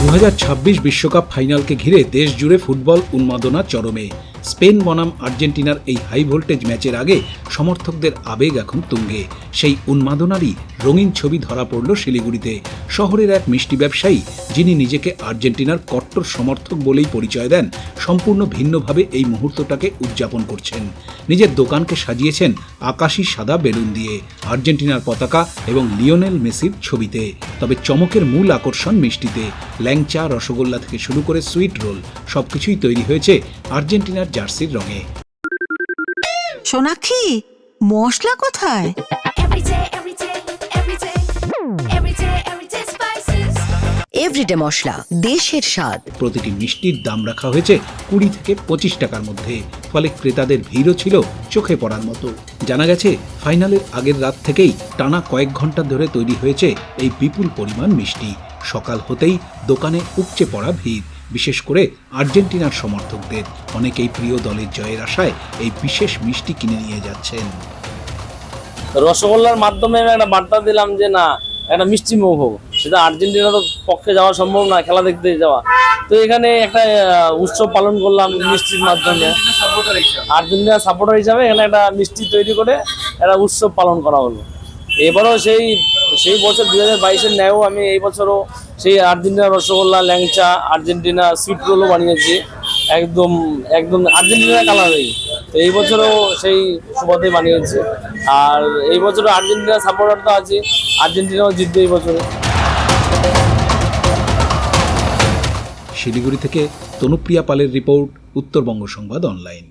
2026 বিশ্বকাপ ফাইনালকে ঘিরে দেশ জুড়ে ফুটবল উন্মাদনা চরমে। স্পেন বনাম আর্জেন্টিনার এই হাই ভোল্টেজ ম্যাচের আগে সমর্থকদের আবেগ এখন তুঙ্গে। সেই উন্মাদনারই রঙিন ছবি ধরা পড়ল শিলিগুড়িতে। শহরের এক মিষ্টি ব্যবসায়ী, যিনি নিজেকে আর্জেন্টিনার কট্টর সমর্থক বলেই পরিচয় দেন, সম্পূর্ণ ভিন্নভাবে এই মুহূর্তটাকে উদযাপন করছেন। নিজের দোকানকে সাজিয়েছেন আকাশি সাদা বেলুন দিয়ে, আর্জেন্টিনার পতাকা এবং লিওনেল মেসির ছবিতে। তবে চমকের মূল আকর্ষণ মিষ্টিতে। ল্যাংচা, রসগোল্লা থেকে শুরু করে সুইট রোল, সবকিছুই তৈরি হয়েছে আর্জেন্টিনার জার্সির রঙে। সোনাক্ষী, মশলা কোথায়? এভরিডে মশলা, দেশের স্বাদ। প্রতিটি মিষ্টির দাম রাখা হয়েছে 20 থেকে 25 টাকার মধ্যে, ফলে ক্রেতাদের ভিড়ও ছিল চোখে পড়ার মতো। জানা গেছে, ফাইনালের আগের রাত থেকেই টানা কয়েক ঘন্টা ধরে তৈরি হয়েছে এই বিপুল পরিমাণ মিষ্টি। সকাল হতেই দোকানে উপচে পড়া ভিড়, বিশেষ করে আর্জেন্টিনার সমর্থকদের। অনেকেই প্রিয় দলের জয়ের আশায় এই বিশেষ মিষ্টি কিনে নিয়ে যাচ্ছেন। রসগোল্লার মাধ্যমে আমি একটা বার্তা দিলাম যে না, একটা মিষ্টি মুখ হোক। সেটা আর্জেন্টিনার পক্ষে যাওয়া সম্ভব না, খেলা দেখতে যাওয়া। তো এখানে একটা উৎসব পালন করলাম মিষ্টির মাধ্যমে। আর্জেন্টিনার সাপোর্টার হিসাবে এখানে একটা মিষ্টি তৈরি করে একটা উৎসব পালন করা হলো। এবারও সেই বছর 2022-এর ন্যায়ও আমি এই বছরও সেই আর্জেন্টিনা রসগোল্লা, ল্যাংচা, আর্জেন্টিনা সুইট রোলও বানিয়েছি, একদম আর্জেন্টিনা কালারেই। তো এই বছরও সেই সুবাদে বানিয়েছি। আর এই বছরও আর্জেন্টিনা সাপোর্টার তো আছে, আর্জেন্টিনাও জিতবে এই বছরে। শিলিগুড়ি থেকে তনুপ্রিয়া পালের রিপোর্ট, উত্তরবঙ্গ সংবাদ অনলাইন।